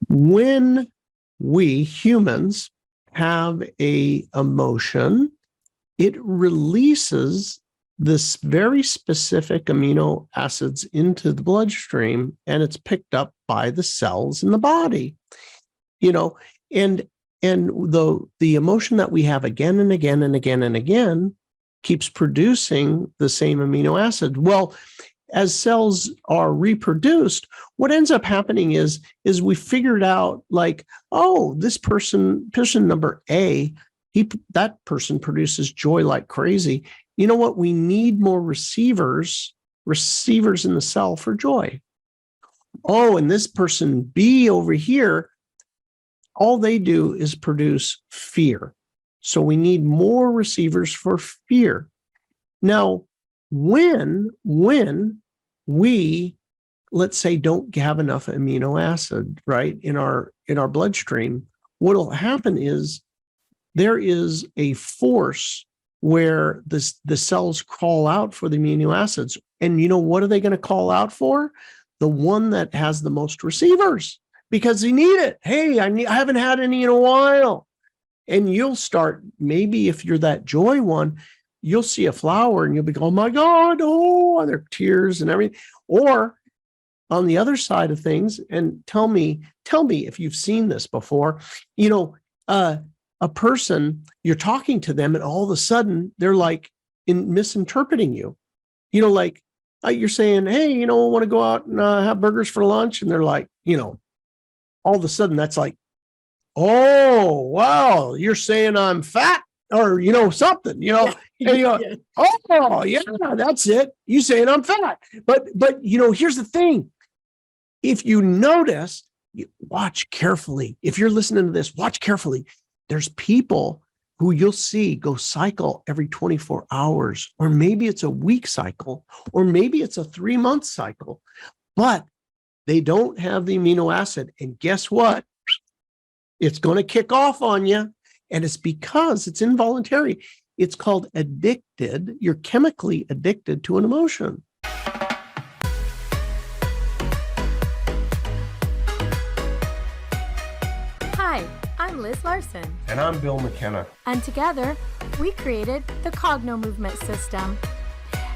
When we humans have a emotion, it releases this very specific amino acids into the bloodstream, and it's picked up by the cells in the body. And the emotion that we have again and again and again and again keeps producing the same amino acid. Well, as cells are reproduced, what ends up happening is we figured out, like, oh, this person number A, that person produces joy like crazy. You know what? We need more receivers in the cell for joy. Oh, and this person B over here, all they do is produce fear. So we need more receivers for fear. Now, when we, let's say, don't have enough amino acid, right, in our bloodstream, what will happen is there is a force where the cells call out for the amino acids. And what are they going to call out for? The one that has the most receivers, because they need it. Hey, I haven't had any in a while. And you'll start, maybe if you're that joy one, you'll see a flower and you'll be going, oh my God, oh, and there are tears and everything. Or on the other side of things, and tell me if you've seen this before, a person, you're talking to them and all of a sudden they're like misinterpreting you. Like you're saying, hey, I want to go out and have burgers for lunch. And they're like, all of a sudden that's like, oh, wow, you're saying I'm fat or, something, Yeah. and oh, yeah, that's it. You saying I'm fat. But, here's the thing. If you notice, watch carefully. If you're listening to this, watch carefully. There's people who you'll see go cycle every 24 hours, or maybe it's a week cycle, or maybe it's a 3-month cycle, but they don't have the amino acid. And guess what? It's going to kick off on you. And it's because it's involuntary. It's called addicted. You're chemically addicted to an emotion. Hi, I'm Liz Larson. And I'm Bill McKenna. And together, we created the CognoMovement system.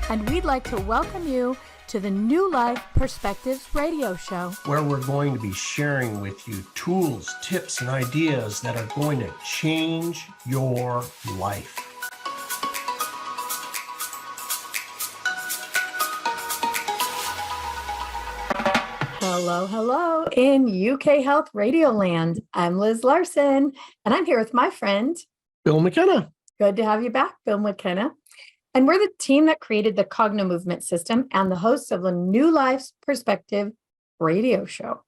And we'd like to welcome you to the New Life Perspectives radio show, where we're going to be sharing with you tools, tips, and ideas that are going to change your life. Hello in UK Health Radio Land. I'm Liz Larson, and I'm here with my friend, Bill McKenna. Good to have you back, Bill McKenna. And we're the team that created the CognoMovement system and the hosts of the New Life's Perspective radio show.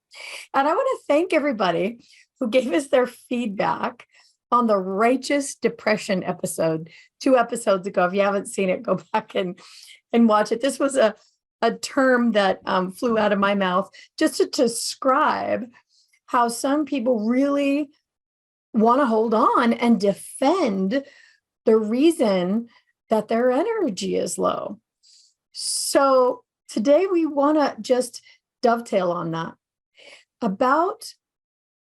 And I want to thank everybody who gave us their feedback on the righteous depression episode 2 episodes ago. If you haven't seen it, go back and watch it. This was a term that flew out of my mouth just to describe how some people really want to hold on and defend the reason that their energy is low. So today we want to just dovetail on that about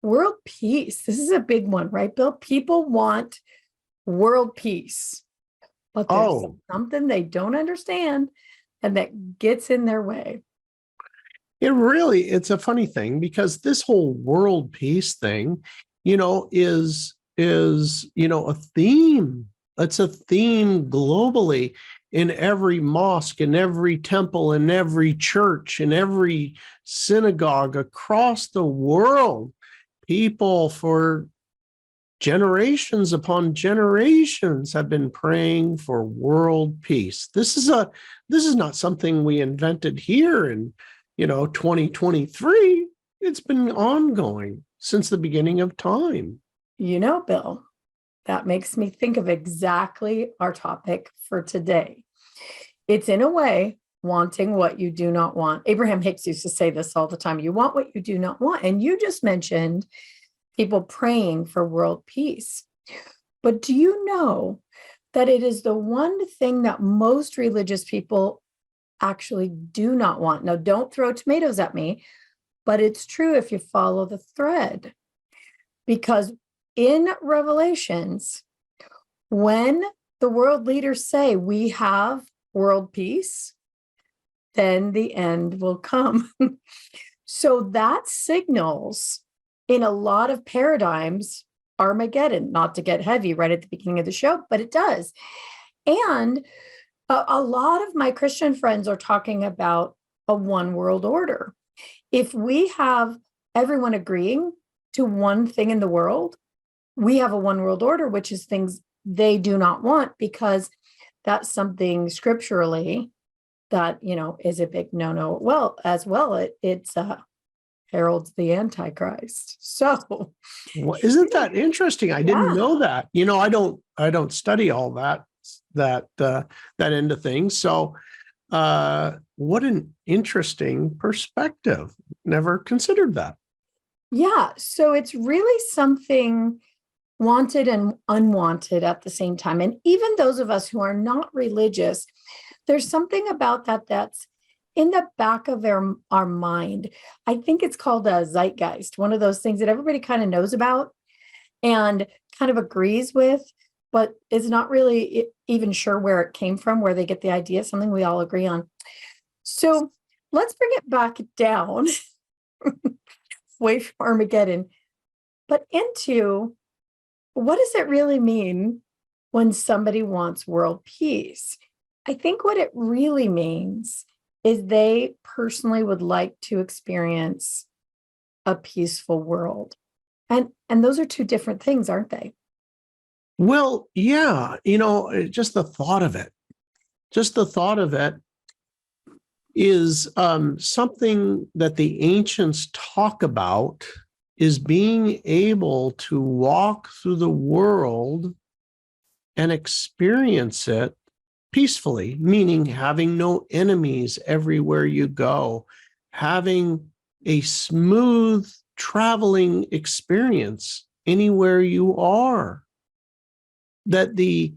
world peace. This is a big one, right, Bill? People want world peace, but there's something they don't understand and that gets in their way. It's a funny thing, because this whole world peace thing, is a theme. It's a theme globally in every mosque, in every temple, in every church, in every synagogue across the world. People for generations upon generations have been praying for world peace. This is not something we invented here in 2023. It's been ongoing since the beginning of time. Bill, that makes me think of exactly our topic for today. It's, in a way, wanting what you do not want. Abraham Hicks used to say this all the time. You want what you do not want. And you just mentioned people praying for world peace. But do you know that it is the one thing that most religious people actually do not want? Now, don't throw tomatoes at me, but it's true if you follow the thread. Because in Revelations, when the world leaders say we have world peace, then the end will come. So that signals in a lot of paradigms Armageddon, not to get heavy right at the beginning of the show, but it does. And a lot of my Christian friends are talking about a one world order. If we have everyone agreeing to one thing in the world, we have a one world order, which is things they do not want, because that's something scripturally that, is a big no-no. Well, it's heralds the Antichrist. So, well, isn't that interesting? I didn't know that. I don't study all that end of things. So, what an interesting perspective. Never considered that. Yeah. So it's really something wanted and unwanted at the same time. And even those of us who are not religious, there's something about that that's in the back of our mind. I think it's called a zeitgeist, one of those things that everybody kind of knows about and kind of agrees with, but is not really even sure where it came from, where they get the idea, something we all agree on. So let's bring it back down, away from Armageddon, but into what does it really mean when somebody wants world peace? I think what it really means is they personally would like to experience a peaceful world. And those are two different things, aren't they? Well, yeah, just the thought of it is something that the ancients talk about, is being able to walk through the world and experience it peacefully, meaning having no enemies everywhere you go, having a smooth traveling experience anywhere you are. That the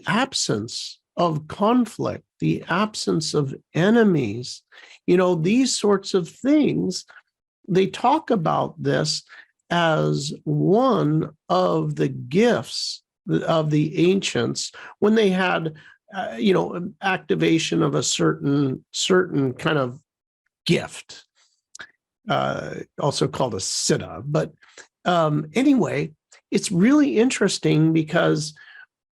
absence of conflict, the absence of enemies, these sorts of things, they talk about this as one of the gifts of the ancients when they had, activation of a certain kind of gift, also called a siddha. But anyway, it's really interesting because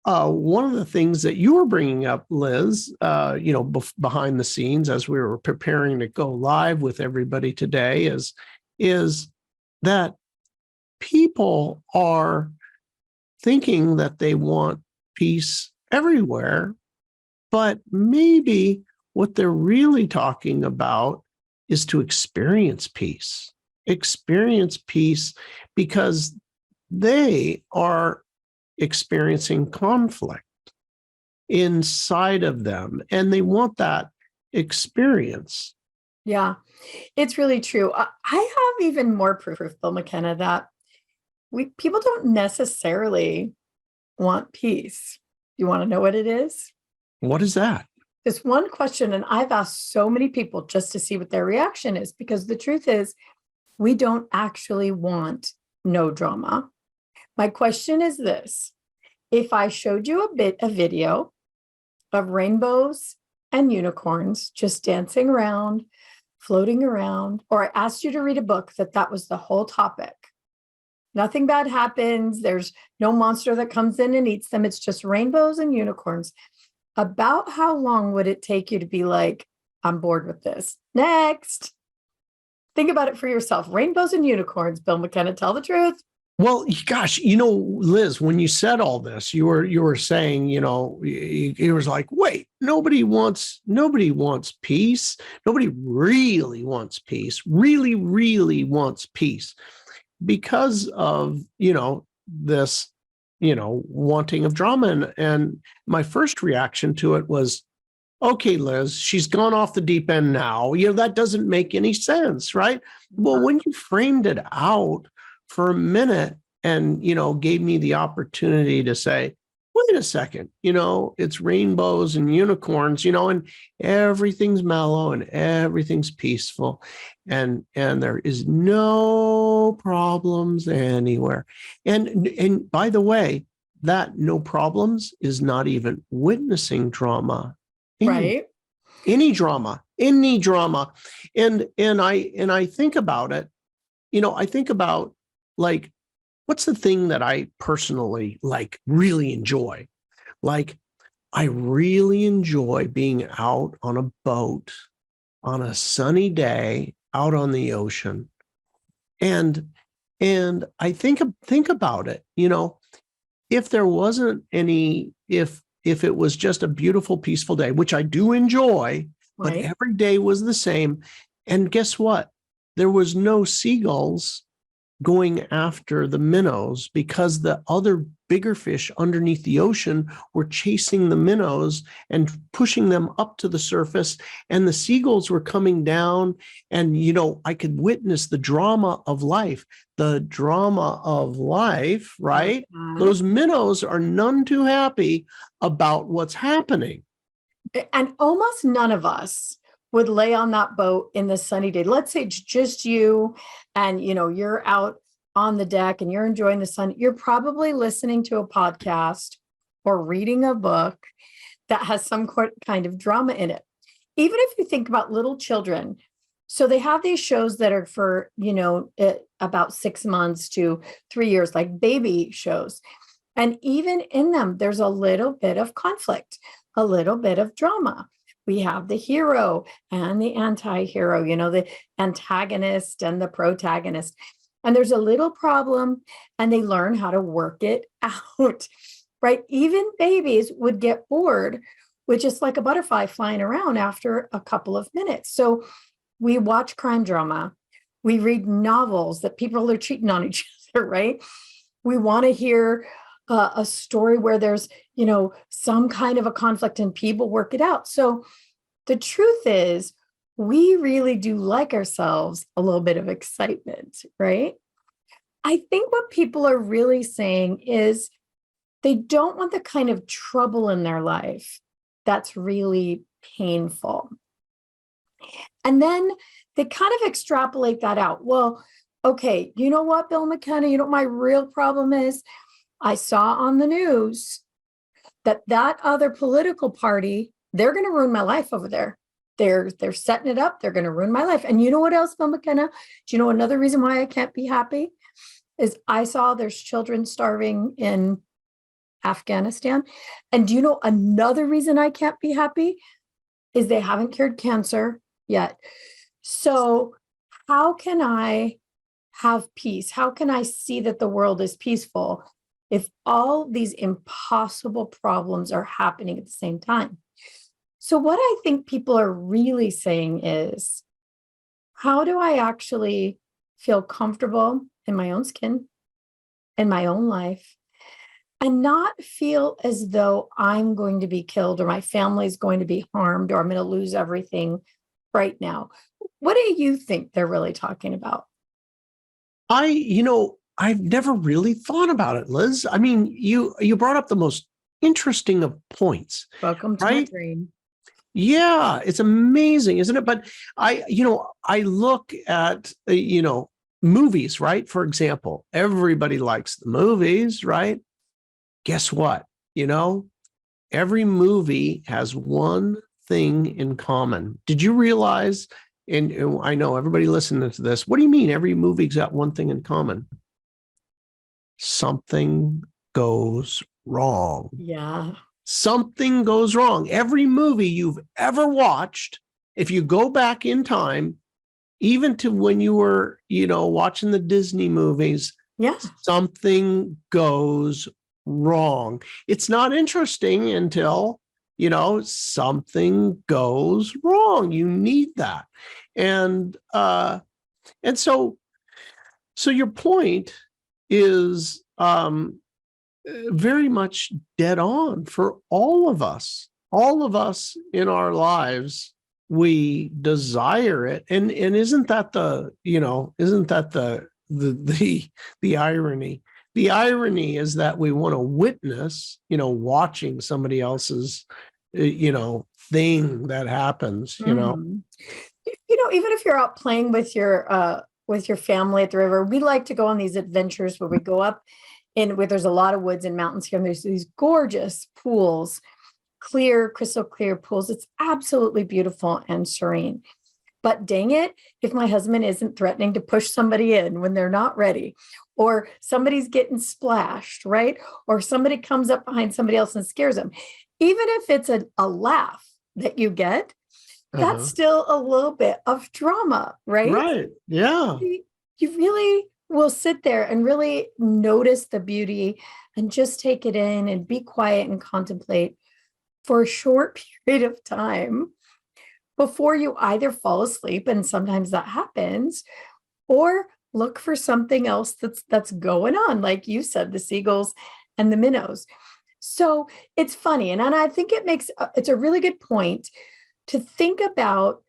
one of the things that you were bringing up, Liz, behind the scenes as we were preparing to go live with everybody today is that people are thinking that they want peace everywhere, but maybe what they're really talking about is to experience peace because they are experiencing conflict inside of them and they want that experience. Yeah, it's really true. I have even more proof, Bill McKenna, that people don't necessarily want peace. You want to know what it is? What is that? This one question, and I've asked so many people just to see what their reaction is, because the truth is, we don't actually want no drama. My question is this: if I showed you a video of rainbows and unicorns just dancing around, floating around, or I asked you to read a book that was the whole topic, nothing bad happens, there's no monster that comes in and eats them, it's just rainbows and unicorns, about how long would it take you to be like, I'm bored with this? Next. Think about it for yourself. Rainbows and unicorns, Bill McKenna, tell the truth. Well, gosh, Liz, when you said all this, you were saying, it was like, wait, nobody wants peace. Nobody really wants peace, really wants peace because of, this, wanting of drama. And my first reaction to it was, okay, Liz, she's gone off the deep end now. That doesn't make any sense, right? Well, when you framed it out for a minute and, gave me the opportunity to say, wait a second, it's rainbows and unicorns, and everything's mellow and everything's peaceful, and there is no problems anywhere. And by the way, that no problems is not even witnessing drama. Right. Any drama. And I think about it, I think about, like, what's the thing that I personally really enjoy? Like, I really enjoy being out on a boat on a sunny day out on the ocean. And I think about it, if there wasn't any, if it was just a beautiful, peaceful day, which I do enjoy, but Right. every day was the same. And guess what? There was no seagulls going after the minnows because the other bigger fish underneath the ocean were chasing the minnows and pushing them up to the surface. And the seagulls were coming down. And, I could witness the drama of life. The drama of life, right? Those minnows are none too happy about what's happening. And almost none of us would lay on that boat in the sunny day. Let's say it's just you and, you're out on the deck and you're enjoying the sun. You're probably listening to a podcast or reading a book that has some kind of drama in it. Even if you think about little children, so they have these shows that are for, about 6 months to 3 years, like baby shows. And even in them, there's a little bit of conflict, a little bit of drama. We have the hero and the anti-hero, the antagonist and the protagonist. And there's a little problem and they learn how to work it out, right? Even babies would get bored with just like a butterfly flying around after a couple of minutes. So we watch crime drama. We read novels that people are cheating on each other, right? We want to hear a story where there's, some kind of a conflict and people work it out. So the truth is, we really do like ourselves a little bit of excitement, right? I think what people are really saying is they don't want the kind of trouble in their life that's really painful. And then they kind of extrapolate that out. Well, okay, you know what, Bill McKenna, what my real problem is? I saw on the news that other political party, they're going to ruin my life over there. They're setting it up. They're going to ruin my life. And you know what else, Bill McKenna? Do you know another reason why I can't be happy? Is I saw there's children starving in Afghanistan. And do you know another reason I can't be happy? Is they haven't cured cancer yet. So how can I have peace? How can I see that the world is peaceful if all these impossible problems are happening at the same time? So what I think people are really saying is, how do I actually feel comfortable in my own skin, in my own life, and not feel as though I'm going to be killed or my family's going to be harmed or I'm going to lose everything right now? What do you think they're really talking about? I've never really thought about it, Liz. I mean, you brought up the most interesting of points. Welcome to my dream. Yeah, it's amazing, isn't it? But I look at, movies, right? For example, everybody likes the movies, right? Guess what? Every movie has one thing in common. Did you realize, and I know everybody listening to this, what do you mean every movie's got one thing in common? Something goes wrong. Yeah. Something goes wrong. Every movie you've ever watched, if you go back in time, even to when you were, watching the Disney movies, yeah, something goes wrong. It's not interesting until, something goes wrong. You need that. And so your point is very much dead on for all of us. All of us in our lives, we desire it. And isn't that the irony the irony is that we want to witness, watching somebody else's, thing that happens, Mhm. Even if you're out playing with your family at the river, we like to go on these adventures where we go up in where there's a lot of woods and mountains here, and there's these gorgeous pools, clear, crystal clear pools. It's absolutely beautiful and serene. But dang it, if my husband isn't threatening to push somebody in when they're not ready, or somebody's getting splashed, right? Or somebody comes up behind somebody else and scares them, even if it's a laugh that you get, that's still a little bit of drama, right? Right. Yeah. You really will sit there and really notice the beauty and just take it in and be quiet and contemplate for a short period of time before you either fall asleep, and sometimes that happens, or look for something else that's going on, like you said, the seagulls and the minnows. So it's funny, and I think it's a really good point to think about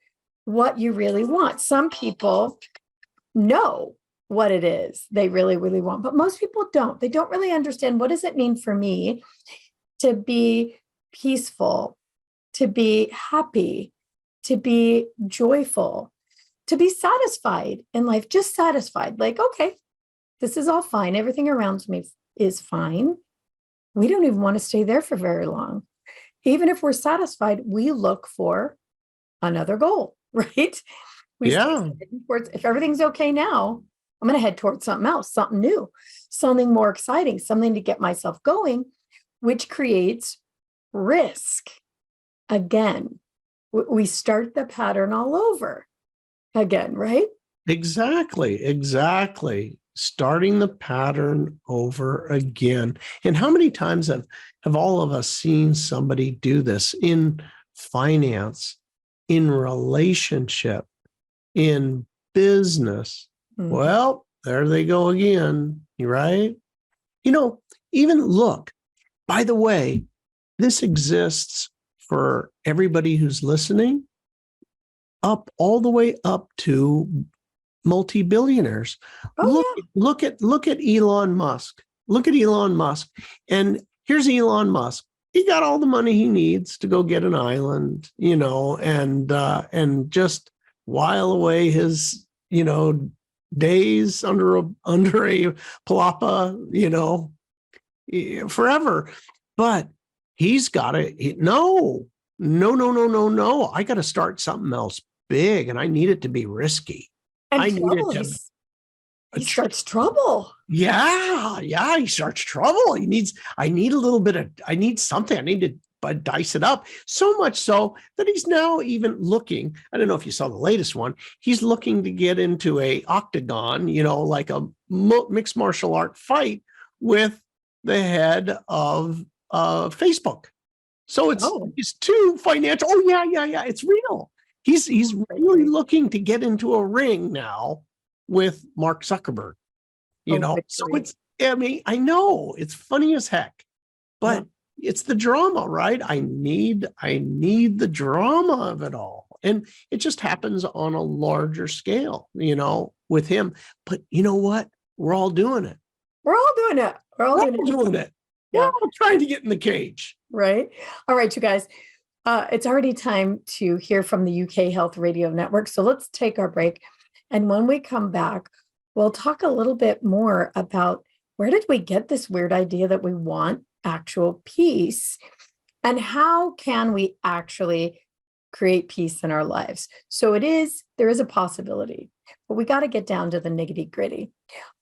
what you really want. Some people know what it is they really, really want, but most people don't. They don't really understand, what does it mean for me to be peaceful, to be happy, to be joyful, to be satisfied in life, just satisfied. Like, okay, this is all fine. Everything around me is fine. We don't even want to stay there for very long. Even if we're satisfied, we look for another goal, right? If everything's okay now, I'm going to head towards something else, something new, something more exciting, something to get myself going, which creates risk. Again, we start the pattern all over again, right? Exactly. Starting the pattern over again. And how many times have all of us seen somebody do this in finance, in relationship, in business? Well, there they go again, right? Even look, by the way, this exists for everybody who's listening, all the way up to multi-billionaires. Look at Elon Musk. Look at Elon Musk. And here's Elon Musk. He got all the money he needs to go get an island, and just while away his, days under a palapa, forever. But he's got to, no. I got to start something else big, and I need it to be risky. And he starts trouble. Yeah, he starts trouble. I need something. I need to dice it up, so much so that he's now even looking, I don't know if you saw the latest one, he's looking to get into a octagon, like a mixed martial art fight with the head of Facebook. So it's too financial. Oh yeah, it's real. He's really looking to get into a ring now with Mark Zuckerberg. So I know it's funny as heck, but it's the drama, right? I need the drama of it all. And it just happens on a larger scale, with him. But you know what? We're all doing it. We're all doing it. We're all doing it. Yeah. We're all trying to get in the cage. Right. All right, you guys. It's already time to hear from the UK Health Radio Network. So let's take our break. And when we come back, we'll talk a little bit more about where did we get this weird idea that we want actual peace, and how can we actually create peace in our lives? So there is a possibility, but we got to get down to the nitty gritty.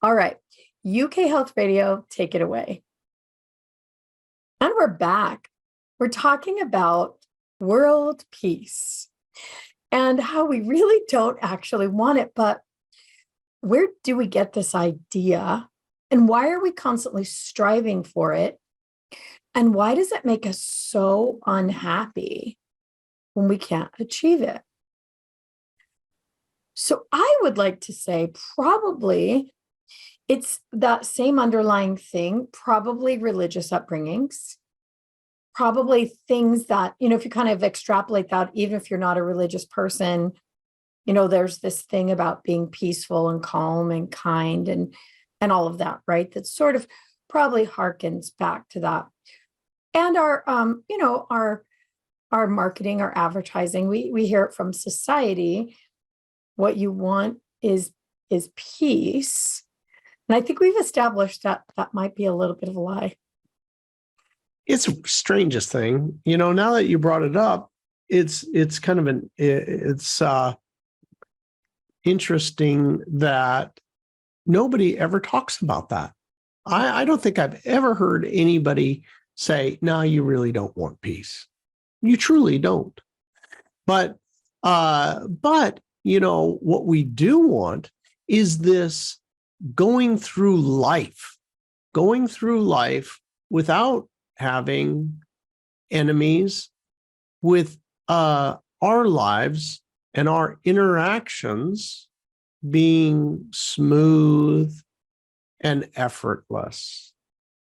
All right. UK Health Radio, take it away. And we're back. We're talking about world peace and how we really don't actually want it, but where do we get this idea? And why are we constantly striving for it? And why does it make us so unhappy when we can't achieve it? So I would like to say probably it's that same underlying thing, probably religious upbringings, probably things that, if you kind of extrapolate that, even if you're not a religious person, there's this thing about being peaceful and calm and kind and and all of that, right? That sort of probably harkens back to that. And our, our marketing, our advertising, we hear it from society. What you want is peace. And I think we've established that that might be a little bit of a lie. It's the strangest thing, now that you brought it up, it's kind of it's interesting that nobody ever talks about that. I don't think I've ever heard anybody say, no, you really don't want peace. You truly don't. But what we do want is this going through life without having enemies, with our lives and our interactions being smooth and effortless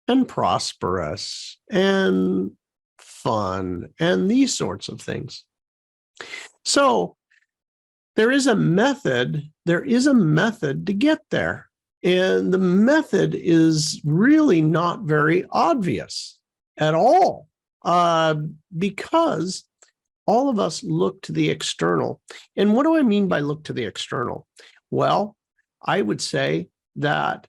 and prosperous and fun and these sorts of things. So there is a method to get there. And the method is really not very obvious at all, because all of us look to the external. And what do I mean by look to the external? Well, I would say that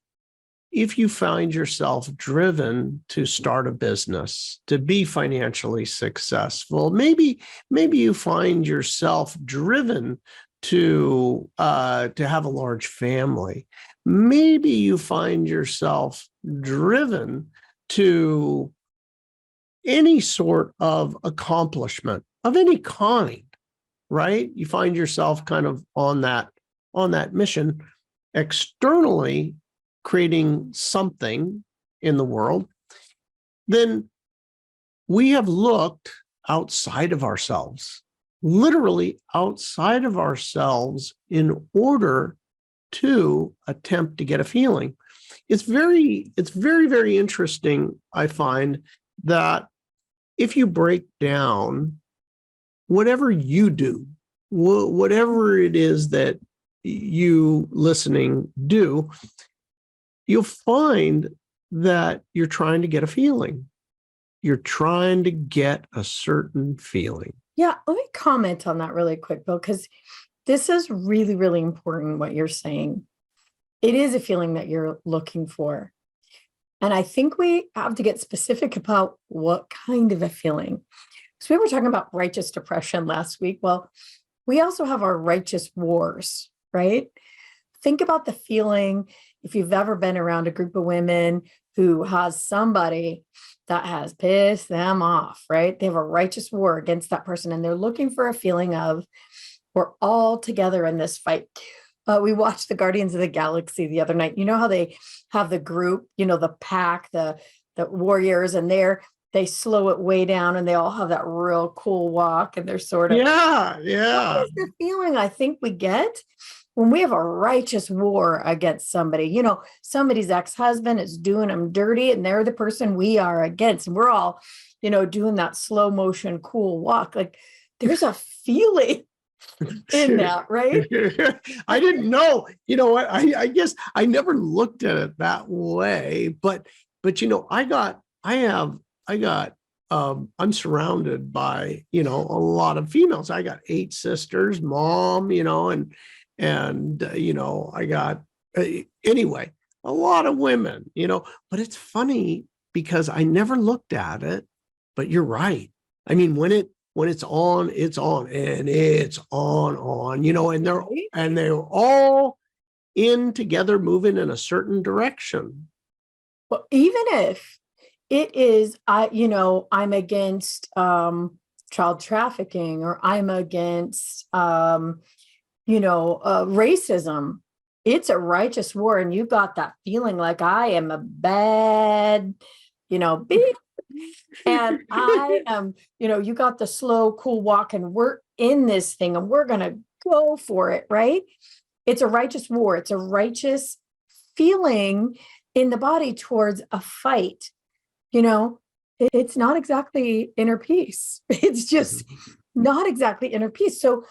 if you find yourself driven to start a business, to be financially successful, maybe you find yourself driven to have a large family. Maybe you find yourself driven to any sort of accomplishment of any kind, right? You find yourself kind of on that mission, externally creating something in the world. Then we have looked outside of ourselves, literally outside of ourselves, in order to attempt to get a feeling. It's very, very interesting, I find, that if you break down whatever you do, whatever it is that you listening do, you'll find that you're trying to get a feeling. You're trying to get a certain feeling. Yeah, let me comment on that really quick, Bill, because this is really, really important what you're saying. It is a feeling that you're looking for. And I think we have to get specific about what kind of a feeling. So we were talking about righteous depression last week. Well, we also have our righteous wars, right? Think about the feeling if you've ever been around a group of women who has somebody that has pissed them off, right? They have a righteous war against that person, and they're looking for a feeling of, we're all together in this fight. We watched the Guardians of the Galaxy the other night. You know how they have the group, the pack, the warriors, and they slow it way down, and they all have that real cool walk, and they're sort of yeah. That is the feeling I think we get when we have a righteous war against somebody. Somebody's ex-husband is doing them dirty, and they're the person we are against, and we're all doing that slow motion cool walk. Like, there's a feeling in that, right? I didn't know. You know what? I guess I never looked at it that way. But I'm surrounded by a lot of females. I got 8 sisters, mom, and I got anyway a lot of women. But it's funny because I never looked at it. But you're right. I mean, when it's on, it's on, and it's on, and they're all in together, moving in a certain direction. Well, even if it is, I'm against child trafficking, or I'm against, racism, it's a righteous war, and you got that feeling like I am a bad, bitch. And I am, you got the slow, cool walk, and we're in this thing, and we're going to go for it, right? It's a righteous war. It's a righteous feeling in the body towards a fight. It's not exactly inner peace. It's just not exactly inner peace. So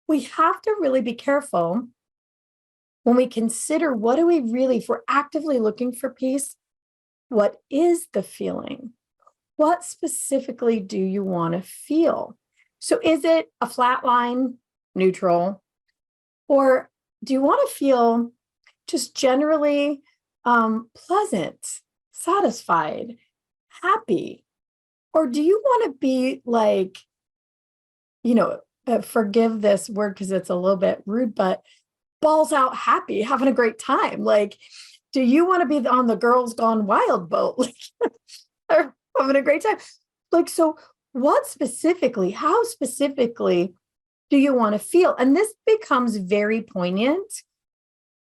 we have to really be careful when we consider what do we really, if we're actively looking for peace, what is the feeling? What specifically do you want to feel? So is it a flat line, neutral, or do you want to feel just generally pleasant, satisfied, happy? Or do you want to be like, forgive this word because it's a little bit rude, but balls out happy, having a great time? Like, do you want to be on the Girls Gone Wild boat? Like, or having a great time? Like, so what specifically, how specifically do you want to feel? And this becomes very poignant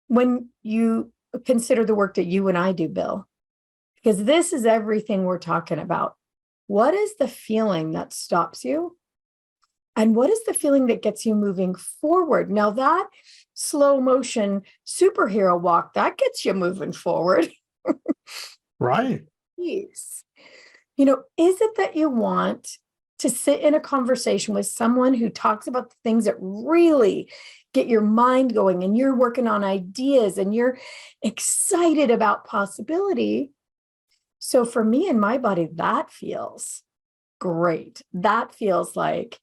when you consider the work that you and I do, Bill, because this is everything we're talking about. What is the feeling that stops you? And what is the feeling that gets you moving forward? Now, that slow motion superhero walk, that gets you moving forward. Right. Peace. Is it that you want to sit in a conversation with someone who talks about the things that really get your mind going, and you're working on ideas and you're excited about possibility? So for me and my body, that feels great. That feels like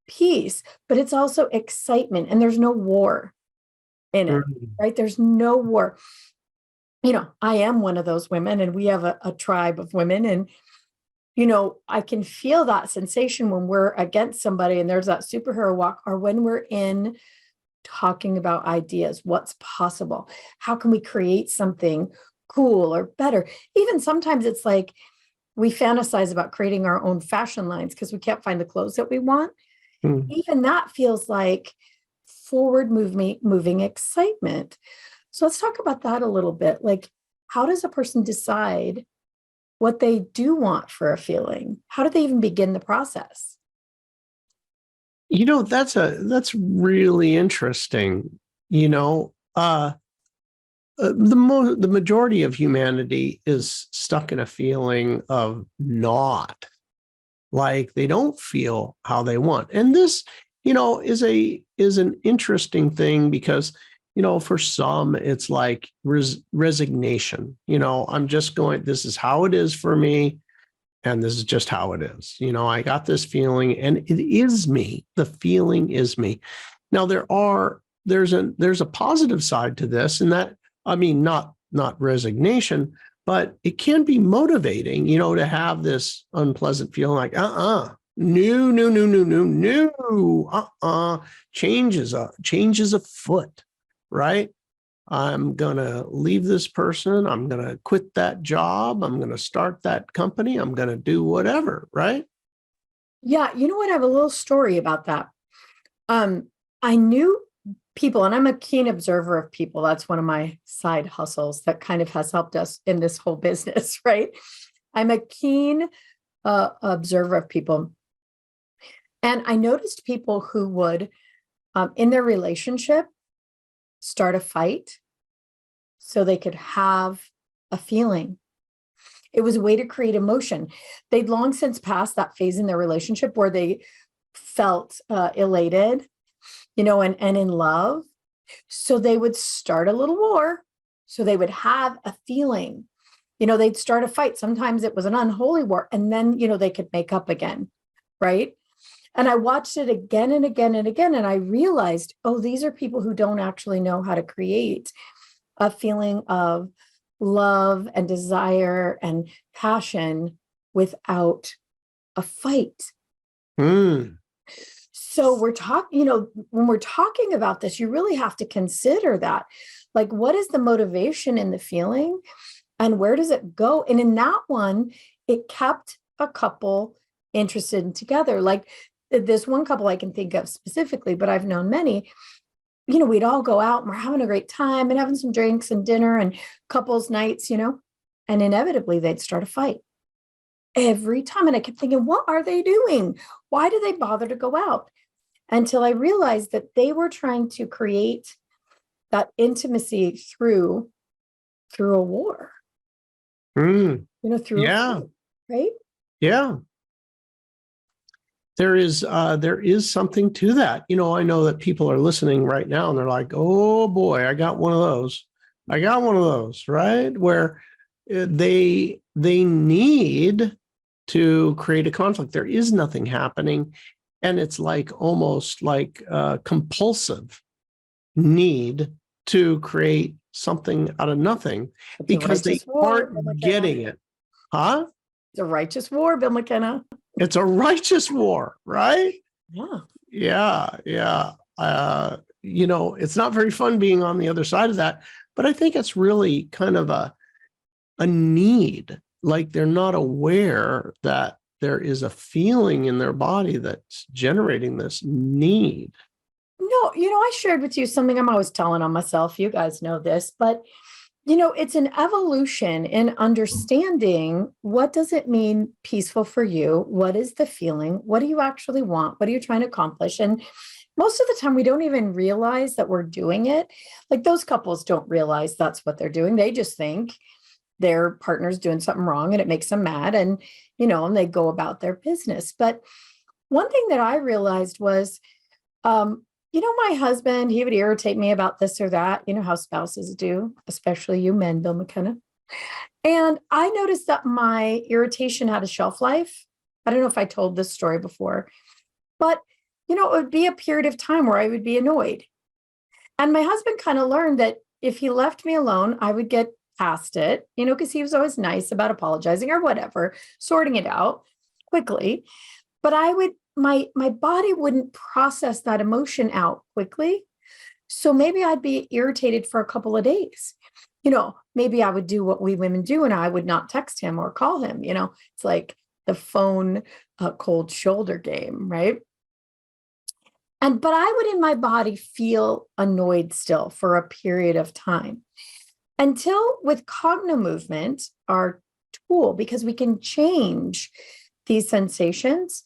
peace, but it's also excitement, and there's no war in it, right? There's no war. I am one of those women, and we have a tribe of women, and I can feel that sensation when we're against somebody and there's that superhero walk, or when we're in talking about ideas, what's possible, how can we create something cool or better. Even sometimes it's like we fantasize about creating our own fashion lines because we can't find the clothes that we want. Even that feels like forward moving excitement. So let's talk about that a little bit. Like, how does a person decide what they do want for a feeling? How do they even begin the process? That's really interesting. The majority of humanity is stuck in a feeling of not, like they don't feel how they want. And this, is an interesting thing because, for some, it's like resignation. I'm just going, this is how it is for me. And this is just how it is. I got this feeling and it is me. The feeling is me. Now there's a positive side to this, and that, not resignation, but it can be motivating, to have this unpleasant feeling like, no, change is afoot, right? I'm going to leave this person. I'm going to quit that job. I'm going to start that company. I'm going to do whatever, right? Yeah. You know what? I have a little story about that. I knew people, and I'm a keen observer of people. That's one of my side hustles that kind of has helped us in this whole business, right? I'm a keen observer of people. And I noticed people who would, in their relationship, start a fight so they could have a feeling. It was a way to create emotion. They'd long since passed that phase in their relationship where they felt elated, and in love. So they would start a little war. So they would have a feeling, they'd start a fight. Sometimes it was an unholy war, and then, they could make up again. Right. And I watched it again and again and again. And I realized, these are people who don't actually know how to create a feeling of love and desire and passion without a fight. So we're talking, when we're talking about this, you really have to consider that. Like, what is the motivation in the feeling and where does it go? And in that one, it kept a couple interested together. Like this one couple I can think of specifically, but I've known many, we'd all go out and we're having a great time and having some drinks and dinner and couples nights, and inevitably they'd start a fight every time. And I kept thinking, what are they doing? Why do they bother to go out? Until I realized that they were trying to create that intimacy through a war, through a fight, right? Yeah. There is something to that. I know that people are listening right now and they're like, oh boy, I got one of those. Right? Where they need to create a conflict. There is nothing happening. And it's almost like a compulsive need to create something out of nothing because they aren't getting it. Huh? It's a righteous war, Bill McKenna. It's a righteous war, right? Yeah. Yeah. It's not very fun being on the other side of that, but I think it's really kind of a need. Like they're not aware that there is a feeling in their body that's generating this need. No, I shared with you something I'm always telling on myself. You guys know this, but it's an evolution in understanding what does it mean peaceful for you? What is the feeling? What do you actually want? What are you trying to accomplish? And most of the time we don't even realize that we're doing it. Like those couples don't realize that's what they're doing. They just think their partner's doing something wrong and it makes them mad and, and they go about their business. But one thing that I realized was, my husband, he would irritate me about this or that, how spouses do, especially you men, Bill McKenna. And I noticed that my irritation had a shelf life. I don't know if I told this story before, but, it would be a period of time where I would be annoyed. And my husband kind of learned that if he left me alone, I would get past it, because he was always nice about apologizing or whatever, sorting it out quickly. But my body wouldn't process that emotion out quickly. So maybe I'd be irritated for a couple of days. Maybe I would do what we women do and I would not text him or call him. It's like the phone cold shoulder game, right? But I would in my body feel annoyed still for a period of time until with CognoMovement, our tool, because we can change these sensations,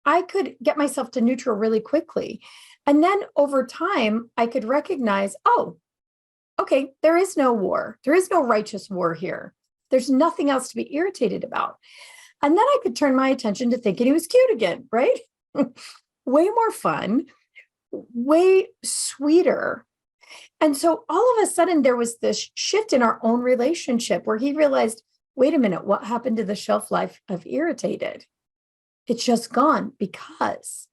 I could get myself to neutral really quickly. And then over time, I could recognize, oh, okay, there is no war. There is no righteous war here. There's nothing else to be irritated about. And then I could turn my attention to thinking he was cute again, right? Way more fun, way sweeter. And so all of a sudden there was this shift in our own relationship where he realized, wait a minute, what happened to the shelf life of irritated? It's just gone because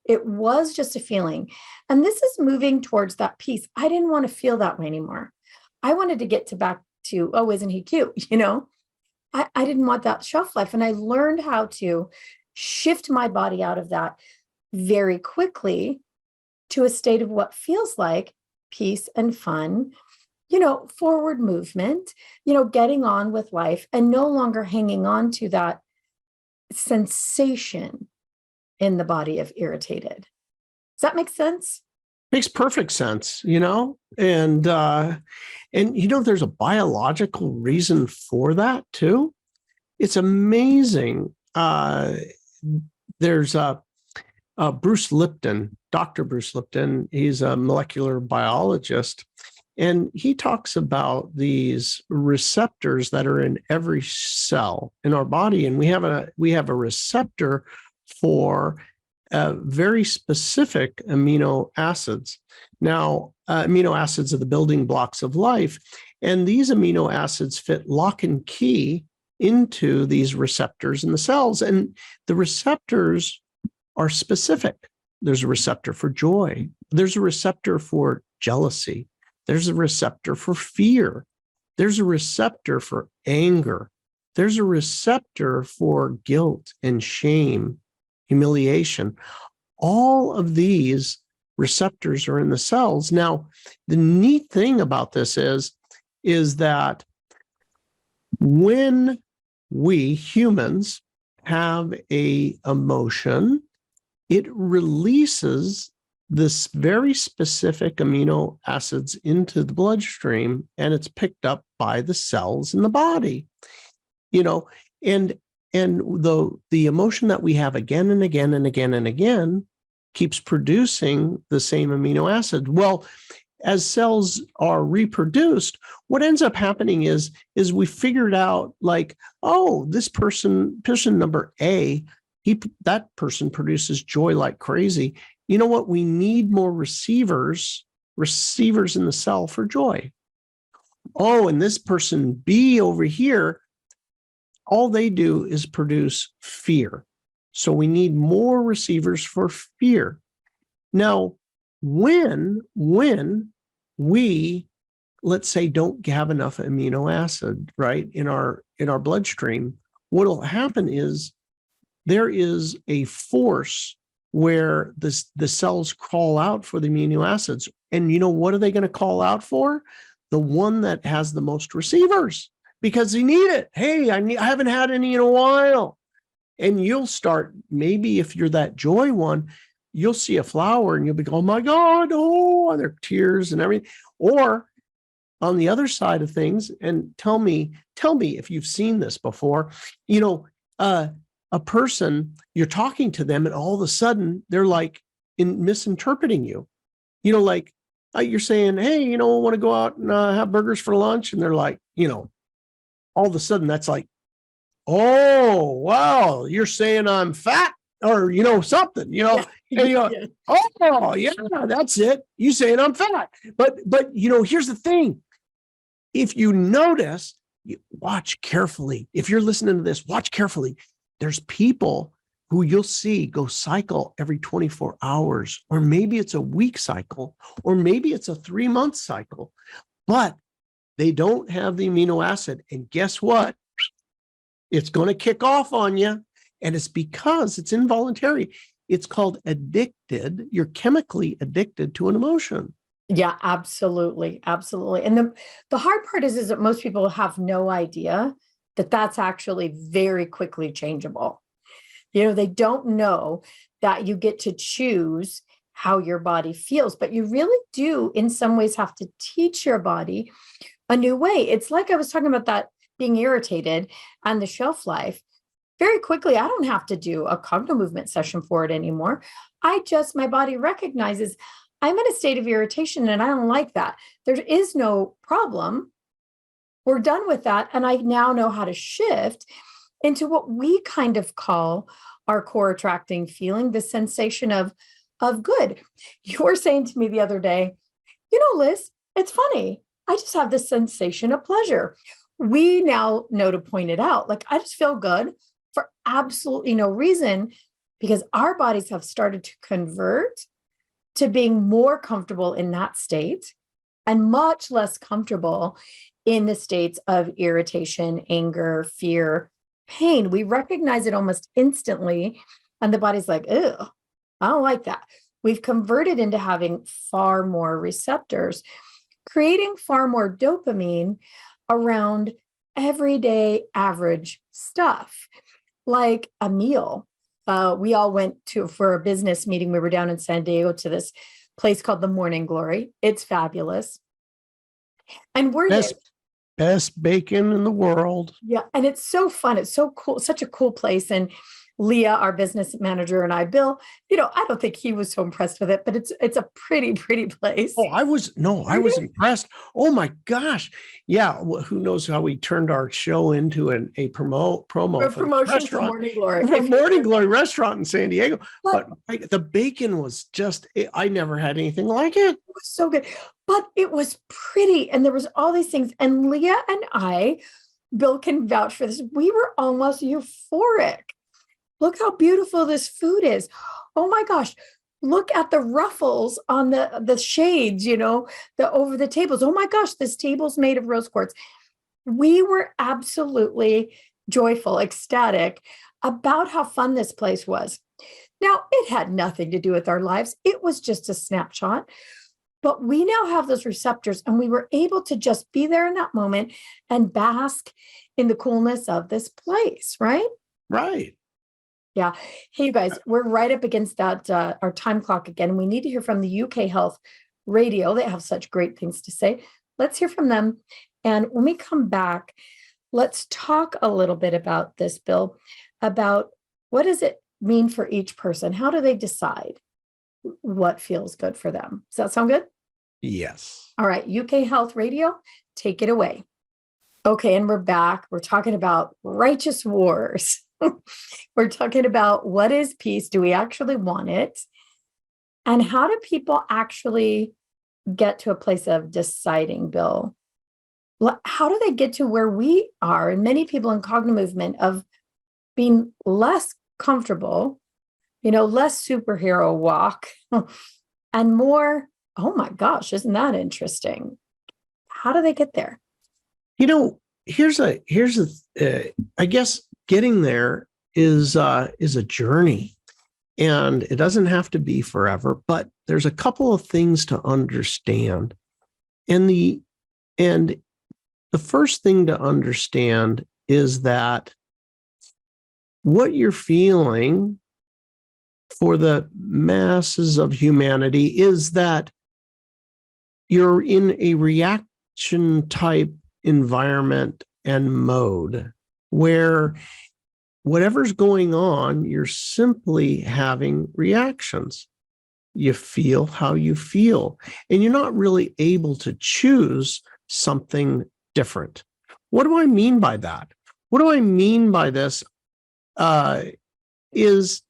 it was just a feeling. And this is moving towards that peace. I didn't want to feel that way anymore. I wanted to get back to, oh, isn't he cute? I didn't want that shelf life. And I learned how to shift my body out of that very quickly to a state of what feels like peace and fun, forward movement, getting on with life and no longer hanging on to that sensation in the body of irritated. Does that make sense? Makes perfect sense, and there's a biological reason for that too. It's amazing. There's Bruce Lipton, Dr. Bruce Lipton. He's a molecular biologist, and he talks about these receptors that are in every cell in our body, and we have a receptor for very specific amino acids. Now, amino acids are the building blocks of life, and these amino acids fit lock and key into these receptors in the cells, and the receptors are specific. There's a receptor for joy. There's a receptor for jealousy. There's a receptor for fear. There's a receptor for anger. There's a receptor for guilt and shame, humiliation. All of these receptors are in the cells. Now, the neat thing about this is that when we humans have a emotion, it releases this very specific amino acids into the bloodstream, and it's picked up by the cells in the body. And the emotion that we have again and again and again and again keeps producing the same amino acid. Well, as cells are reproduced, what ends up happening is we figured out like, oh, this person number A that person produces joy like crazy. You know what? We need more receivers in the cell for joy. Oh, and this person B over here, all they do is produce fear. So we need more receivers for fear. Now, when we, let's say, don't have enough amino acid, right, in our bloodstream, what will happen is there is a force where the cells call out for the amino acids. And you know, what are they going to call out for? The one that has the most receivers, because they need it. Hey, I haven't had any in a while. And you'll start, maybe if you're that joy one, you'll see a flower and you'll be going, oh my God, oh, and there are tears and everything. Or on the other side of things, and tell me if you've seen this before, you know, a person, you're talking to them and all of a sudden they're like misinterpreting you. You know, like you're saying, hey, you know, I want to go out and have burgers for lunch. And they're like, you know, all of a sudden that's like, oh, wow, you're saying I'm fat or, you know, something, you know, Yeah. and you go, oh, yeah, that's it. You saying I'm fat. But, you know, here's the thing. If you notice, you watch carefully. If you're listening to this, watch carefully. There's people who you'll see go cycle every 24 hours, or maybe it's a week cycle, or maybe it's a 3-month cycle, but they don't have the amino acid. And guess what? It's going to kick off on you. And it's because it's involuntary. It's called addicted. You're chemically addicted to an emotion. Yeah, absolutely. Absolutely. And the hard part is that most people have no idea that that's actually very quickly changeable. You know, they don't know that you get to choose how your body feels, but you really do in some ways have to teach your body a new way. It's like I was talking about that being irritated and the shelf life. Very quickly, I don't have to do a CognoMovement session for it anymore. My body recognizes I'm in a state of irritation and I don't like that. There is no problem. We're done with that. And I now know how to shift into what we kind of call our core attracting feeling, the sensation of good. You were saying to me the other day, you know, Liz, it's funny. I just have this sensation of pleasure. We now know to point it out. Like, I just feel good for absolutely no reason, because our bodies have started to convert to being more comfortable in that state and much less comfortable in the states of irritation, anger, fear, pain. We recognize it almost instantly. And the body's like, ew, I don't like that. We've converted into having far more receptors, creating far more dopamine around everyday average stuff, like a meal. We all went for a business meeting. We were down in San Diego to this place called the Morning Glory. It's fabulous. And we're best bacon in the world. Yeah. And it's so fun. It's so cool. Such a cool place. And Leah, our business manager, and I, Bill, you know, I don't think he was so impressed with it, but it's a pretty place. Oh, I was impressed. Oh my gosh. Yeah. Well, who knows how we turned our show into a promo for promotion for Morning Glory. Morning Glory restaurant in San Diego. But the bacon was just, I never had anything like it. It was so good, but it was pretty. And there was all these things. And Leah and I, Bill can vouch for this, we were almost euphoric. Look how beautiful this food is. Oh my gosh. Look at the ruffles on the shades, you know, over the tables. Oh my gosh, this table's made of rose quartz. We were absolutely joyful, ecstatic about how fun this place was. Now, it had nothing to do with our lives. It was just a snapshot. But we now have those receptors, and we were able to just be there in that moment and bask in the coolness of this place, right? Right. Yeah. Hey, you guys, we're right up against that, our time clock again. We need to hear from the UK Health Radio. They have such great things to say. Let's hear from them. And when we come back, let's talk a little bit about this, Bill, about what does it mean for each person? How do they decide what feels good for them? Does that sound good? Yes. All right. UK Health Radio, take it away. Okay. And we're back. We're talking about righteous wars. We're talking about what is peace? Do we actually want it? And how do people actually get to a place of deciding, Bill? How do they get to where we are? And many people in CognoMovement of being less comfortable, less superhero walk and more, oh my gosh, isn't that interesting? How do they get there? Here's a I guess getting there is a journey, and it doesn't have to be forever, but there's a couple of things to understand. And the first thing to understand is that what you're feeling for the masses of humanity is that you're in a reaction type environment and mode where whatever's going on, you're simply having reactions. You feel how you feel, and you're not really able to choose something different. What do I mean by that? What do I mean by this? Is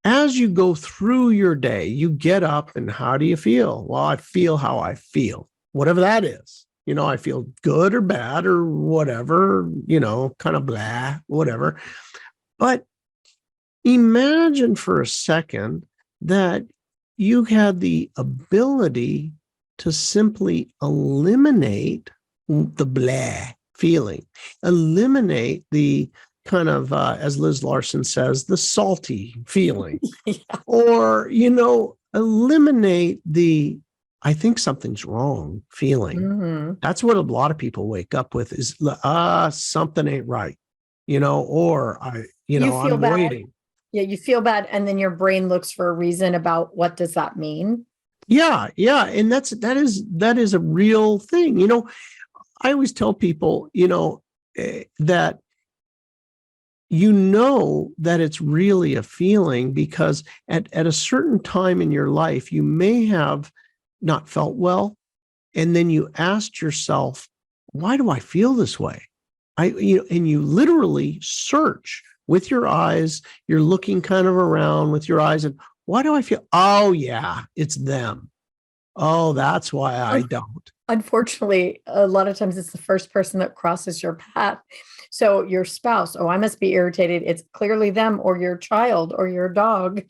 as you go through your day, you get up and how do you feel? Well, I feel how I feel, whatever that is. I feel good or bad or whatever, kind of blah, whatever. But imagine for a second that you had the ability to simply eliminate the blah feeling, eliminate the kind of, as Liz Larson says, the salty feeling, yeah. Or, eliminate the, I think something's wrong feeling. Mm-hmm. That's what a lot of people wake up with is, something ain't right, or I'm bad. waiting. Yeah, you feel bad. And then your brain looks for a reason about what does that mean? Yeah. And that is a real thing. I always tell people, that that it's really a feeling because at a certain time in your life, you may have not felt well. And then you asked yourself, why do I feel this way? And you literally search with your eyes. You're looking kind of around with your eyes and why do I feel? Oh yeah, it's them. Oh, that's why I don't. Unfortunately, a lot of times it's the first person that crosses your path. So your spouse, I must be irritated. It's clearly them or your child or your dog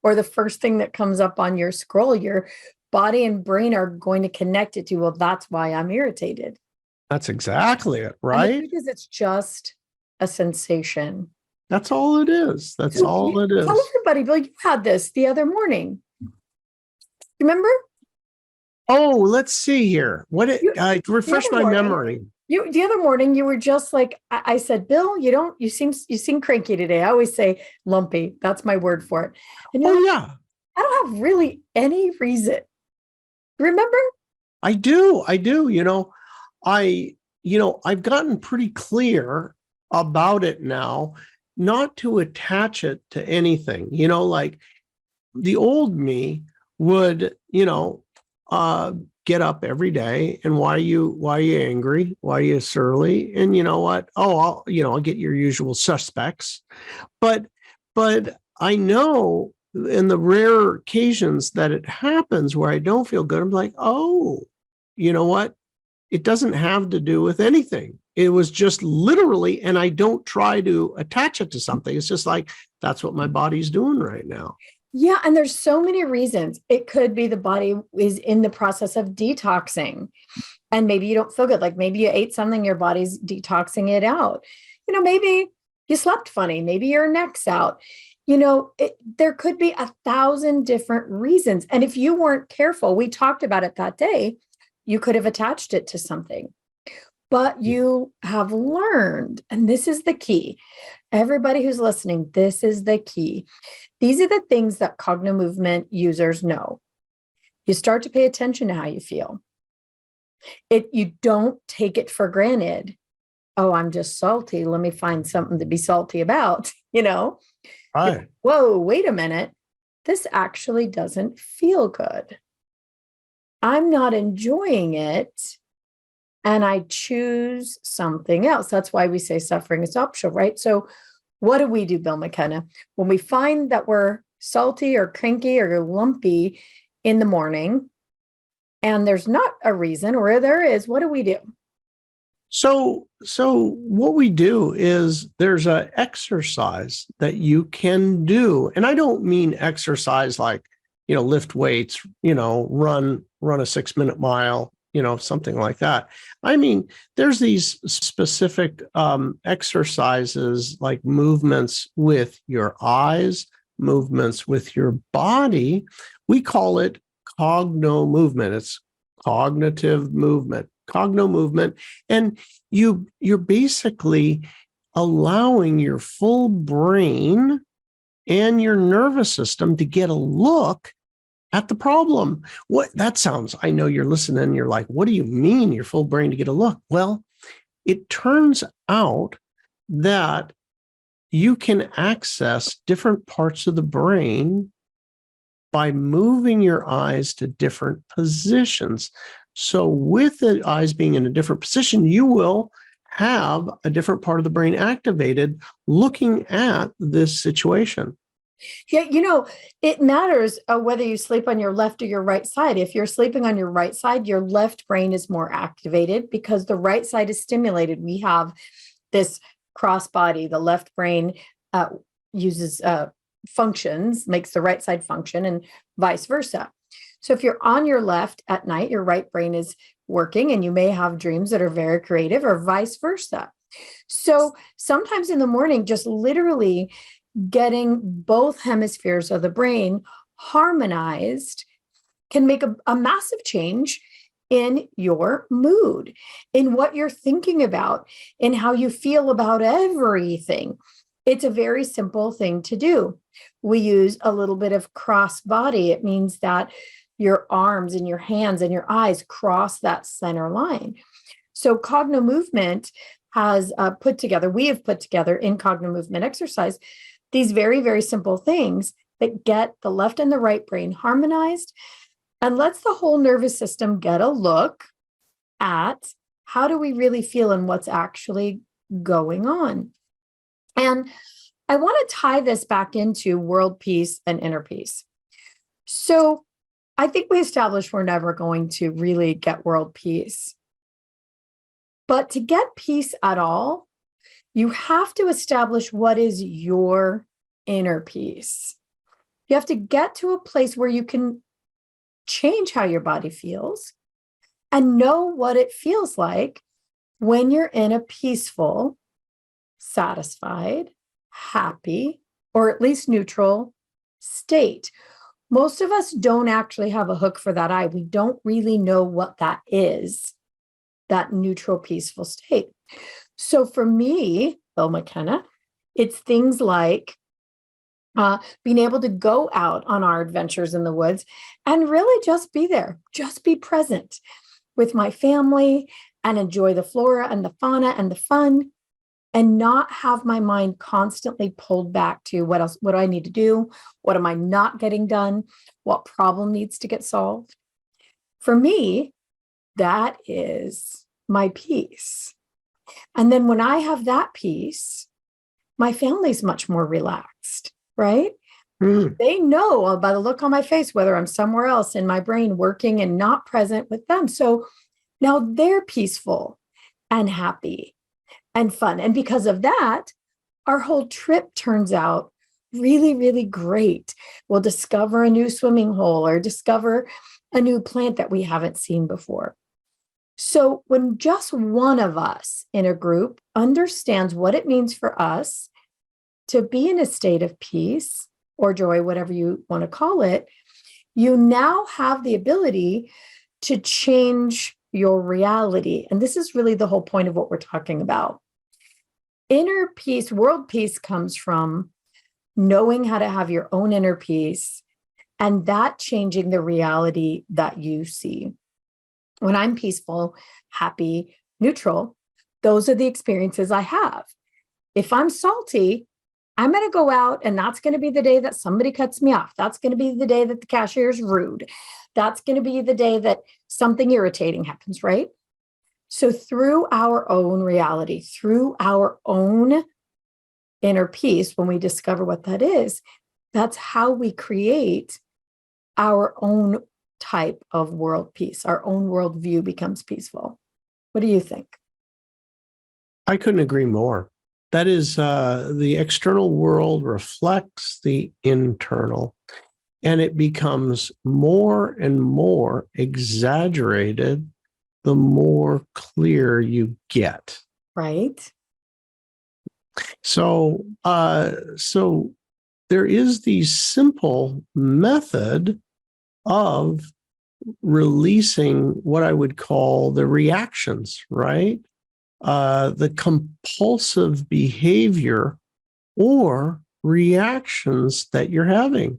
or the first thing that comes up on your scroll. Your body and brain are going to connect it to, well, that's why I'm irritated. That's exactly it, right? Because it's just a sensation. That's all it is. That's all it is. Tell everybody, Bill, you had this the other morning. Remember? Oh, let's see here. Refresh my memory. The other morning, you were just like, I said, Bill, you seem cranky today. I always say lumpy. That's my word for it. And yeah. I don't have really any reason. Remember? I do. I've gotten pretty clear about it now, not to attach it to anything, like the old me would, get up every day and why are you angry? Why are you surly? And you know what? Oh, I'll get your usual suspects. But I know in the rare occasions that it happens where I don't feel good, I'm like, oh, you know what? It doesn't have to do with anything. It was just literally, and I don't try to attach it to something. It's just like, that's what my body's doing right now. Yeah. And there's so many reasons. It could be the body is in the process of detoxing and maybe you don't feel good. Like maybe you ate something, your body's detoxing it out. Maybe you slept funny. Maybe your neck's out. There could be 1,000 different reasons. And if you weren't careful, we talked about it that day, you could have attached it to something. But you have learned, and this is the key. Everybody who's listening, this is the key. These are the things that CognoMovement users know. You start to pay attention to how you feel. You don't take it for granted. Oh, I'm just salty. Let me find something to be salty about, Right. Whoa, wait a minute. This actually doesn't feel good. I'm not enjoying it. And I choose something else. That's why we say suffering is optional, right? So What do we do, Bill McKenna, when we find that we're salty or cranky or lumpy in the morning and there's not a reason, or there is? What do we do? So what we do is there's an exercise that you can do. And I don't mean exercise like, lift weights, run a 6-minute mile, something like that. I mean, there's these specific exercises like movements with your eyes, movements with your body. We call it CognoMovement. It's cognitive movement, CognoMovement. And you're basically allowing your full brain and your nervous system to get a look at the problem. What that sounds, I know you're listening, you're like, what do you mean your full brain to get a look? Well, it turns out that you can access different parts of the brain by moving your eyes to different positions. So with the eyes being in a different position, you will have a different part of the brain activated looking at this situation. Yeah, it matters whether you sleep on your left or your right side. If you're sleeping on your right side, your left brain is more activated because the right side is stimulated. We have this cross body. The left brain uses functions, makes the right side function, and vice versa. So if you're on your left at night, your right brain is working and you may have dreams that are very creative, or vice versa. So sometimes in the morning, just literally getting both hemispheres of the brain harmonized can make a massive change in your mood, in what you're thinking about, in how you feel about everything. It's a very simple thing to do. We use a little bit of cross body. It means that your arms and your hands and your eyes cross that center line. So CognoMovement has we have put together in CognoMovement exercise these very, very simple things that get the left and the right brain harmonized and lets the whole nervous system get a look at how do we really feel and what's actually going on. And I want to tie this back into world peace and inner peace. So I think we established we're never going to really get world peace. But to get peace at all, you have to establish what is your inner peace. You have to get to a place where you can change how your body feels and know what it feels like when you're in a peaceful, satisfied, happy, or at least neutral state. Most of us don't actually have a hook for that eye. We don't really know what that is, that neutral, peaceful state. So for me, Bill McKenna, it's things like being able to go out on our adventures in the woods and really just be there, just be present with my family and enjoy the flora and the fauna and the fun, and not have my mind constantly pulled back to what do I need to do? What am I not getting done? What problem needs to get solved? For me, that is my peace. And then when I have that peace, my family's much more relaxed, right? They know by the look on my face whether I'm somewhere else in my brain working and not present with them. So now they're peaceful and happy and fun. And because of that, our whole trip turns out really, really great. We'll discover a new swimming hole or discover a new plant that we haven't seen before. So when just one of us in a group understands what it means for us to be in a state of peace or joy, whatever you want to call it, you now have the ability to change your reality. And this is really the whole point of what we're talking about. Inner peace, world peace comes from knowing how to have your own inner peace and that changing the reality that you see. When I'm peaceful, happy, neutral, those are the experiences I have. If I'm salty, I'm going to go out and that's going to be the day that somebody cuts me off. That's going to be the day that the cashier is rude. That's going to be the day that something irritating happens, right? So through our own reality, through our own inner peace, when we discover what that is, that's how we create our own type of world peace. Our own worldview becomes peaceful. What do you think? I couldn't agree more. That is, the external world reflects the internal, and it becomes more and more exaggerated the more clear you get. Right? So there is the simple method of releasing what I would call the reactions, right? The compulsive behavior or reactions that you're having.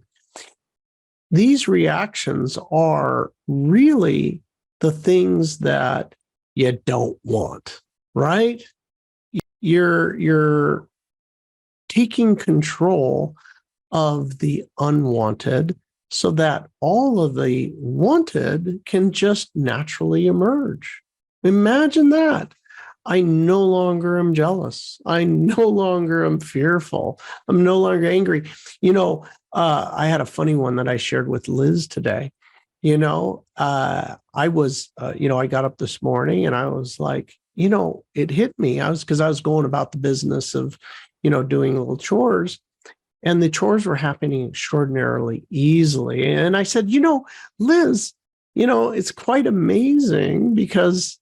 These reactions are really the things that you don't want, right? You're taking control of the unwanted so that all of the wanted can just naturally emerge. Imagine that. I no longer am jealous. I no longer am fearful. I'm no longer angry. I had a funny one that I shared with Liz today. I got up this morning and I was like, it hit me. Because I was going about the business of, doing little chores, and the chores were happening extraordinarily easily. And I said, Liz, it's quite amazing, because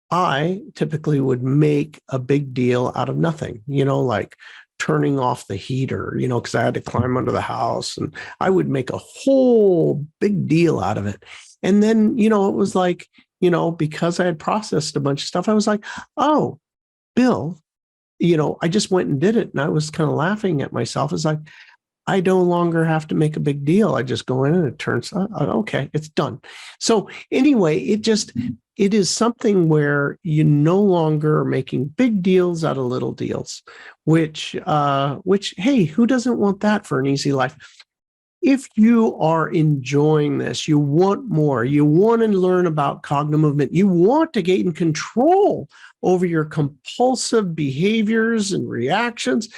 I typically would make a big deal out of nothing, like turning off the heater, because I had to climb under the house, and I would make a whole big deal out of it. And then, it was like, because I had processed a bunch of stuff, I was like, oh, Bill, I just went and did it. And I was kind of laughing at myself. It's like, I no longer have to make a big deal. I just go in and it turns out, okay, it's done. So anyway, it is something where you no longer are making big deals out of little deals, which, hey, who doesn't want that for an easy life? If you are enjoying this, you want more, you want to learn about CognoMovement, you want to gain control over your compulsive behaviors and reactions,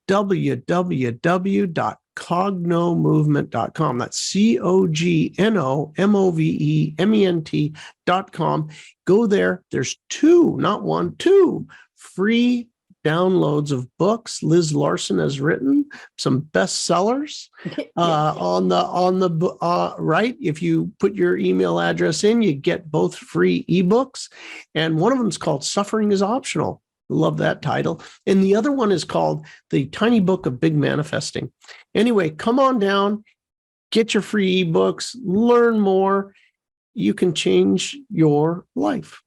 www.cognomovement.com. That's CognoMovement.com. Go there. There's two free downloads of books Liz Larson has written, some bestsellers on the right. If you put your email address in, you get both free ebooks, and one of them is called Suffering is Optional. Love that title. And the other one is called The Tiny Book of Big Manifesting. Anyway, come on down, get your free ebooks, learn more. You can change your life.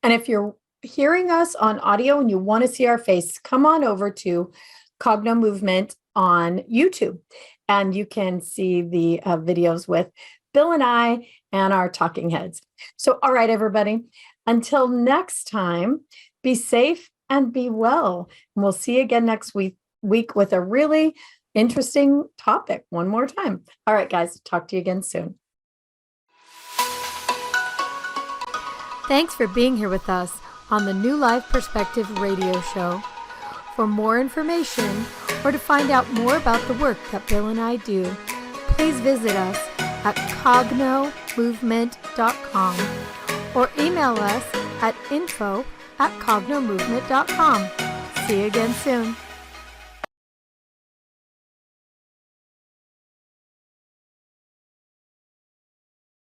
And if you're hearing us on audio and you want to see our face, come on over to CognoMovement on YouTube, and you can see the videos with Bill and I and our talking heads. So, all right, everybody, until next time, be safe and be well. And we'll see you again next week with a really interesting topic one more time. All right, guys, talk to you again soon. Thanks for being here with us on the New Life Perspective radio show. For more information or to find out more about the work that Bill and I do, please visit us at CognoMovement.com or email us at info@CognoMovement.com. See you again soon.